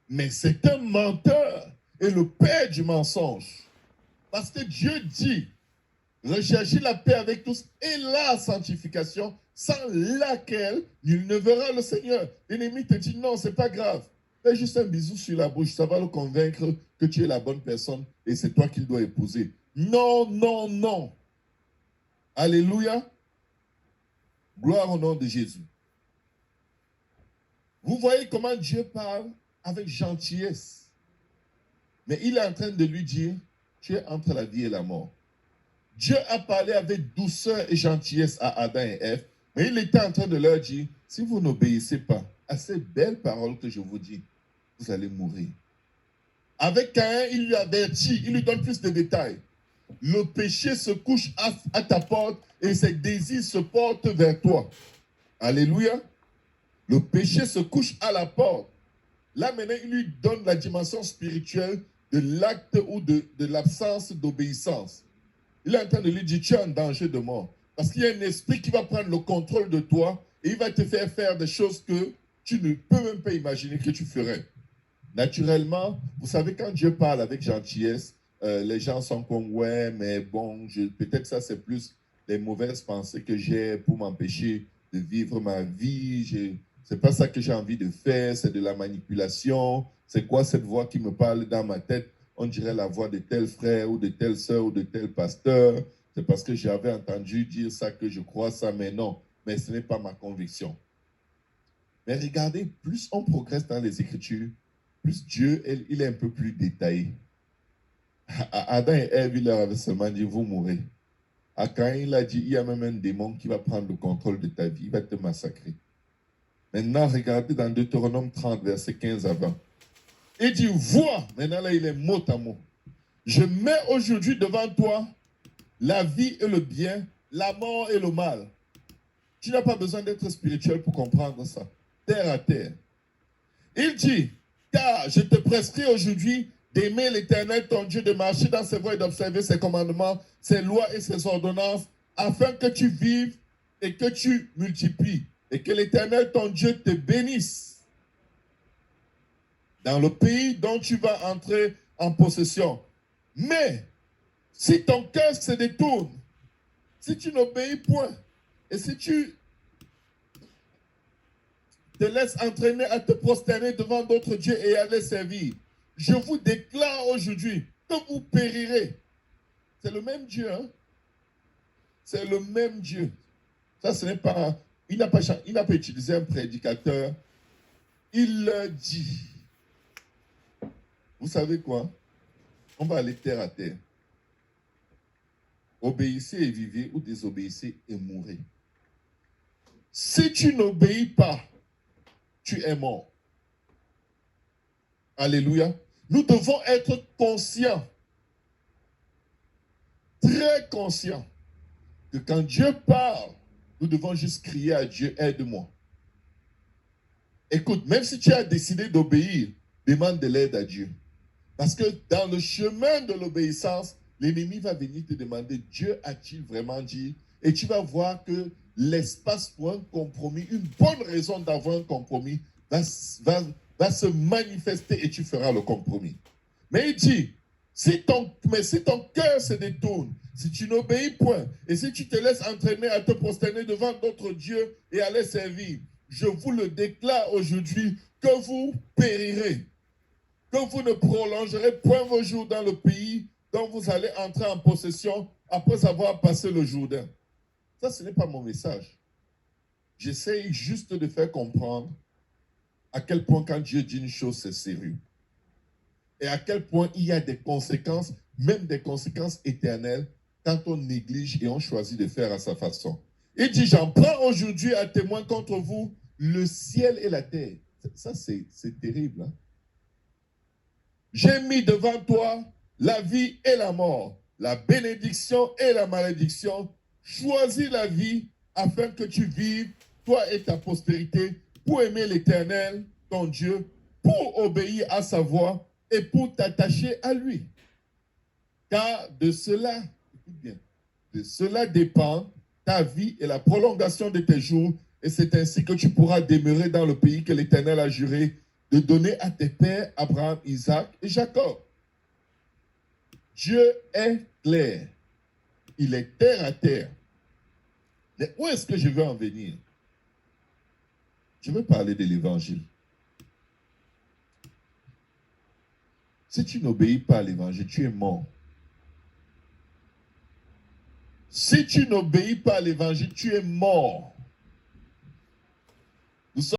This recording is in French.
Mais c'est un menteur et le père du mensonge. Parce que Dieu dit, recherchez la paix avec tous et la sanctification, sans laquelle nul ne verra le Seigneur. L'ennemi te dit, non, c'est pas grave. Fais juste un bisou sur la bouche, ça va le convaincre que tu es la bonne personne et c'est toi qu'il doit épouser. Non, non, non. Alléluia. Gloire au nom de Jésus. Vous voyez comment Dieu parle avec gentillesse. Mais il est en train de lui dire, tu es entre la vie et la mort. Dieu a parlé avec douceur et gentillesse à Adam et Ève, mais il était en train de leur dire, si vous n'obéissez pas à ces belles paroles que je vous dis, vous allez mourir. Avec Caïn, il lui avertit, il lui donne plus de détails. Le péché se couche à ta porte et ses désirs se portent vers toi. Alléluia. Le péché se couche à la porte. Là, maintenant, il lui donne la dimension spirituelle de l'acte ou de l'absence d'obéissance. Il est en train de lui dire, tu es en danger de mort. Parce qu'il y a un esprit qui va prendre le contrôle de toi et il va te faire faire des choses que tu ne peux même pas imaginer que tu ferais. Naturellement, vous savez, quand Dieu parle avec gentillesse, les gens sont comme, ouais, mais bon, peut-être ça c'est plus les mauvaises pensées que j'ai pour m'empêcher de vivre ma vie. C'est pas ça que j'ai envie de faire, c'est de la manipulation. C'est quoi cette voix qui me parle dans ma tête? On dirait la voix de tel frère ou de telle sœur ou de tel pasteur. C'est parce que j'avais entendu dire ça que je crois ça, mais non. Mais ce n'est pas ma conviction. Mais regardez, plus on progresse dans les Écritures, plus Dieu, il est un peu plus détaillé. À Adam et Ève, il leur avait seulement dit, vous mourrez. À Caïn, il a dit, il y a même un démon qui va prendre le contrôle de ta vie, il va te massacrer. Maintenant, regardez dans Deutéronome 30, verset 15 à 20. Il dit, vois, maintenant là, il est mot à mot. Je mets aujourd'hui devant toi la vie et le bien, la mort et le mal. Tu n'as pas besoin d'être spirituel pour comprendre ça. Terre à terre. Il dit, car je te prescris aujourd'hui d'aimer l'Éternel, ton Dieu, de marcher dans ses voies et d'observer ses commandements, ses lois et ses ordonnances, afin que tu vives et que tu multiplies, et que l'Éternel, ton Dieu, te bénisse dans le pays dont tu vas entrer en possession. Mais, si ton cœur se détourne, si tu n'obéis point, et si tu te laisses entraîner à te prosterner devant d'autres dieux et à les servir, je vous déclare aujourd'hui que vous périrez. C'est le même Dieu, hein? C'est le même Dieu. Ça, ce n'est pas... Il n'a pas utilisé un prédicateur. Il leur dit. Vous savez quoi? On va aller terre à terre. Obéissez et vivez ou désobéissez et mourrez. Si tu n'obéis pas, tu es mort. Alléluia. Nous devons être conscients, très conscients, que quand Dieu parle, nous devons juste crier à Dieu, aide-moi. Écoute, même si tu as décidé d'obéir, demande de l'aide à Dieu. Parce que dans le chemin de l'obéissance, l'ennemi va venir te demander, Dieu a-t-il vraiment dit? Et tu vas voir que l'espace pour un compromis, une bonne raison d'avoir un compromis, va se manifester et tu feras le compromis. Mais il dit, si ton cœur se détourne, si tu n'obéis point, et si tu te laisses entraîner à te prosterner devant d'autres dieux et à les servir, je vous le déclare aujourd'hui que vous périrez, que vous ne prolongerez point vos jours dans le pays dont vous allez entrer en possession après avoir passé le Jourdain. Ça, ce n'est pas mon message. J'essaye juste de faire comprendre à quel point quand Dieu dit une chose, c'est sérieux. Et à quel point il y a des conséquences, même des conséquences éternelles, quand on néglige et on choisit de faire à sa façon. Il dit, j'en prends aujourd'hui à témoin contre vous le ciel et la terre. Ça, c'est terrible. Hein? J'ai mis devant toi la vie et la mort, la bénédiction et la malédiction. Choisis la vie afin que tu vives, toi et ta postérité, pour aimer l'Éternel, ton Dieu, pour obéir à sa voix et pour t'attacher à lui. Car de cela, écoute bien, de cela dépend ta vie et la prolongation de tes jours, et c'est ainsi que tu pourras demeurer dans le pays que l'Éternel a juré de donner à tes pères Abraham, Isaac et Jacob. Dieu est clair. Il est terre à terre. Mais où est-ce que je veux en venir? Je veux parler de l'évangile. Si tu n'obéis pas à l'évangile, tu es mort. Si tu n'obéis pas à l'évangile, tu es mort.